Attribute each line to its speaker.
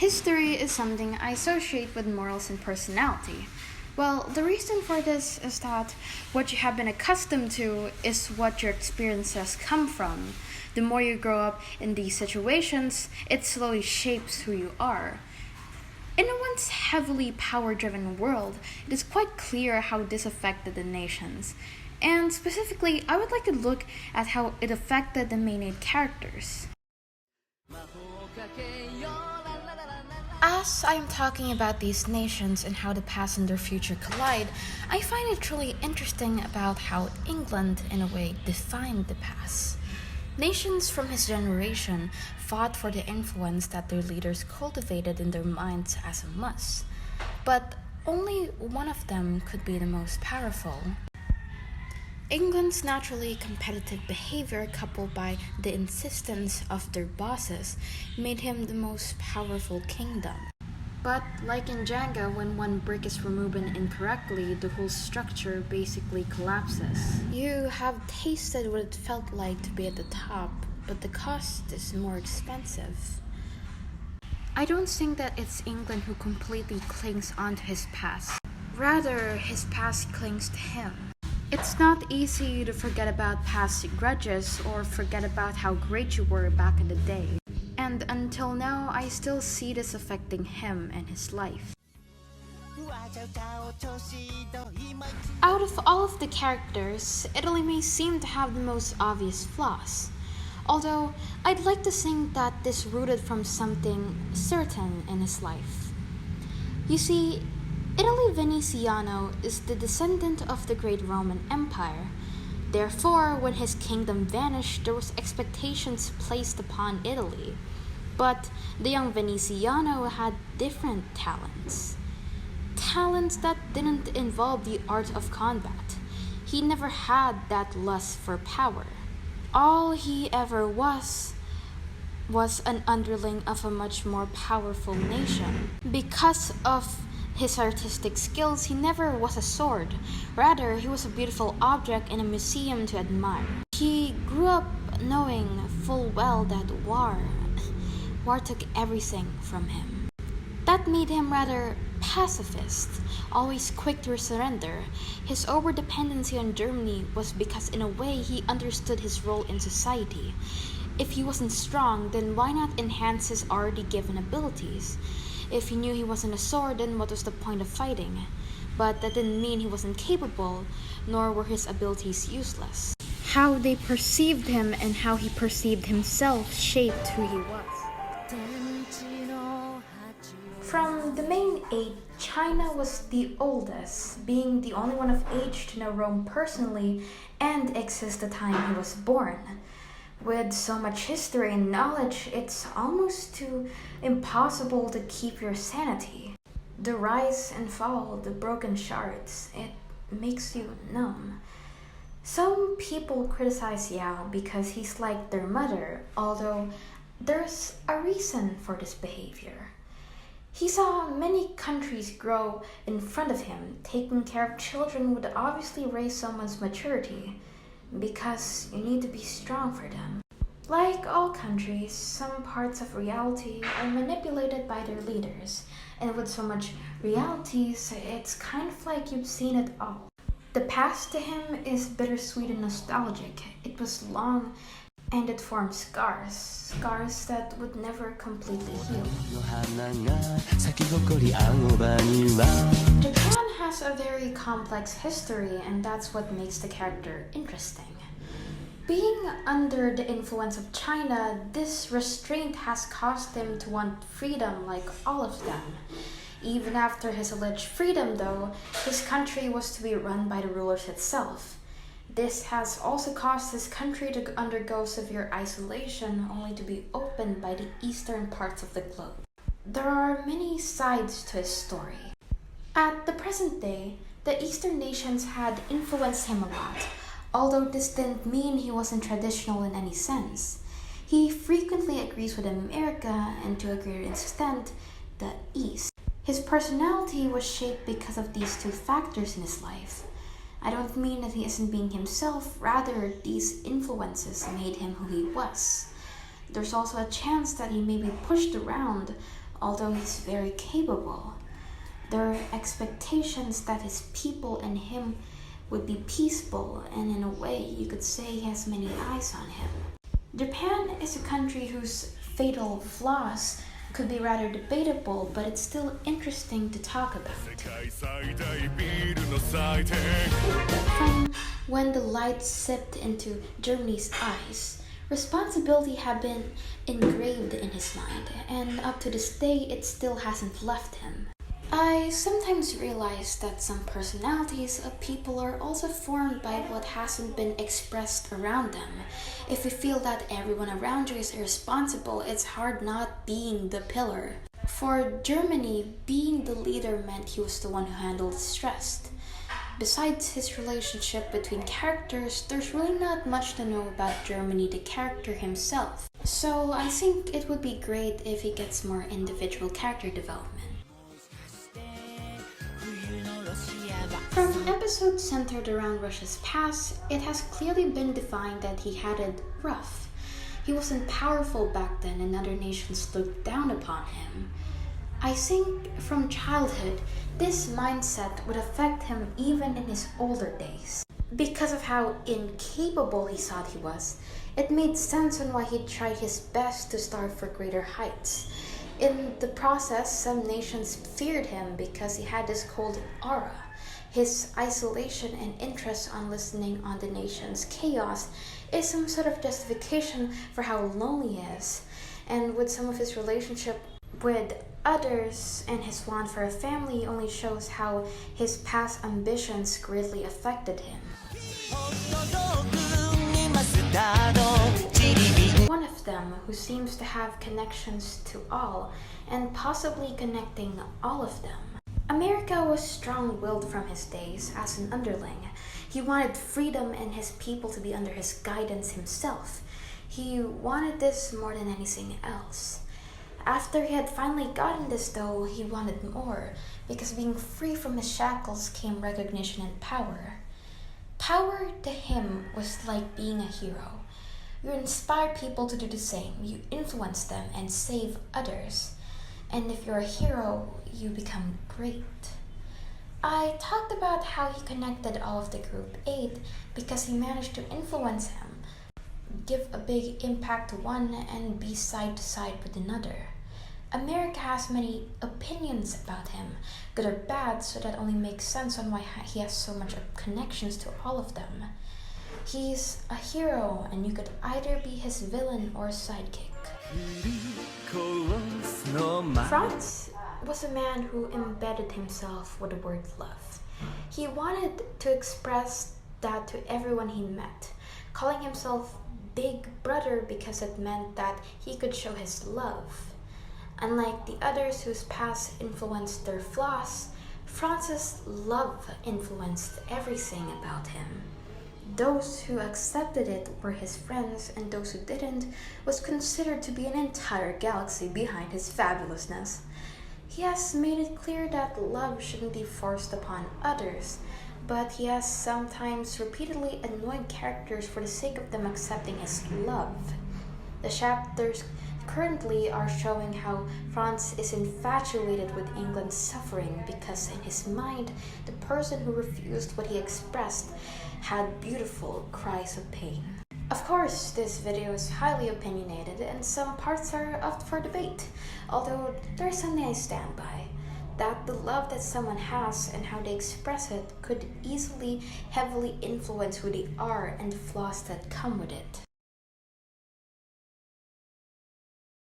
Speaker 1: History is something I associate with morals and personality. Well, the reason for this is that what you have been accustomed to is what your experiences come from. The more you grow up in these situations, it slowly shapes who you are. In a once heavily power driven world, it is quite clear how this affected the nations. And specifically, I would like to look at how it affected the main eight characters. As I am talking about these nations and how the past and their future collide, I find it truly interesting about how England, in a way, defined the past. Nations from his generation fought for the influence that their leaders cultivated in their minds as a must, but only one of them could be the most powerful. England's naturally competitive behavior, coupled by the insistence of their bosses, made him the most powerful kingdom. But like in Jenga, when one brick is removed incorrectly, the whole structure basically collapses. You have tasted what it felt like to be at the top, but the cost is more expensive. I don't think that it's England who completely clings onto his past. Rather, his past clings to him. It's not easy to forget about past grudges or forget about how great you were back in the day. And until now, I still see this affecting him and his life. Out of all of the characters, Italy may seem to have the most obvious flaws. Although, I'd like to think that this rooted from something certain in his life. You see, Italy Veneziano is the descendant of the great Roman Empire. Therefore, when his kingdom vanished, there was expectations placed upon Italy. But the young Veneziano had different talents. Talents that didn't involve the art of combat. He never had that lust for power. All he ever was an underling of a much more powerful nation. Because of his artistic skills, he never was a sword. Rather, he was a beautiful object in a museum to admire. He grew up knowing full well that war took everything from him. That made him rather pacifist, always quick to surrender. His over-dependency on Germany was because in a way he understood his role in society. If he wasn't strong, then why not enhance his already given abilities? If he knew he wasn't a sword, then what was the point of fighting? But that didn't mean he wasn't capable, nor were his abilities useless. How they perceived him and how he perceived himself shaped who he was. From the main eight, China was the oldest, being the only one of age to know Rome personally and exist the time he was born. With so much history and knowledge, it's almost too impossible to keep your sanity. The rise and fall, the broken shards, it makes you numb. Some people criticize Yao because he's like their mother, although there's a reason for this behavior. He saw many countries grow in front of him. Taking care of children would obviously raise someone's maturity, because you need to be strong for them. Like all countries, some parts of reality are manipulated by their leaders, and with so much realities, it's kind of like you've seen it all. The past to him is bittersweet and nostalgic. It was long, and it formed scars that would never completely heal. Japan has a very complex history, and that's what makes the character interesting. Being under the influence of China, this restraint has caused him to want freedom like all of them. Even after his alleged freedom, though, his country was to be run by the rulers itself. This has also caused his country to undergo severe isolation, only to be opened by the eastern parts of the globe. There are many sides to his story. At the present day, the eastern nations had influenced him a lot, although this didn't mean he wasn't traditional in any sense. He frequently agrees with America and, to a greater extent, the East. His personality was shaped because of these two factors in his life. I don't mean that he isn't being himself, rather these influences made him who he was. There's also a chance that he may be pushed around, although he's very capable. There are expectations that his people and him would be peaceful, and in a way you could say he has many eyes on him. Japan is a country whose fatal flaws could be rather debatable, but it's still interesting to talk about. From when the light seeped into Germany's eyes, responsibility had been engraved in his mind, and up to this day it still hasn't left him. I sometimes realize that some personalities of people are also formed by what hasn't been expressed around them. If you feel that everyone around you is irresponsible, it's hard not being the pillar. For Germany, being the leader meant he was the one who handled stress. Besides his relationship between characters, there's really not much to know about Germany the character himself. So I think it would be great if he gets more individual character development. From episodes centered around Russia's past, it has clearly been defined that he had it rough. He wasn't powerful back then and other nations looked down upon him. I think from childhood, this mindset would affect him even in his older days. Because of how incapable he thought he was, it made sense on why he tried his best to strive for greater heights. In the process, some nations feared him because he had this cold aura. His isolation and interest on listening on the nation's chaos is some sort of justification for how lonely he is. And with some of his relationship with others and his want for a family only shows how his past ambitions greatly affected him. One of them who seems to have connections to all and possibly connecting all of them. America was strong-willed from his days as an underling. He wanted freedom and his people to be under his guidance himself. He wanted this more than anything else. After he had finally gotten this though, he wanted more, because being free from his shackles came recognition and power. Power to him was like being a hero. You inspire people to do the same, you influence them and save others. And if you're a hero, you become great. I talked about how he connected all of the Group 8 because he managed to influence him, give a big impact to one and be side to side with another. America has many opinions about him, good or bad, so that only makes sense on why he has so much connections to all of them. He's a hero and you could either be his villain or sidekick. Franz was a man who embedded himself with the word love. He wanted to express that to everyone he met, calling himself Big Brother because it meant that he could show his love. Unlike the others whose past influenced their flaws, Franz's love influenced everything about him. Those who accepted it were his friends, and those who didn't was considered to be an entire galaxy behind his fabulousness. He has made it clear that love shouldn't be forced upon others, but he has sometimes repeatedly annoyed characters for the sake of them accepting his love. The chapters currently are showing how Franz is infatuated with England's suffering because in his mind, the person who refused what he expressed had beautiful cries of pain. Of course, this video is highly opinionated and some parts are up for debate, although there's something I stand by. That the love that someone has and how they express it could easily heavily influence who they are and the flaws that come with it.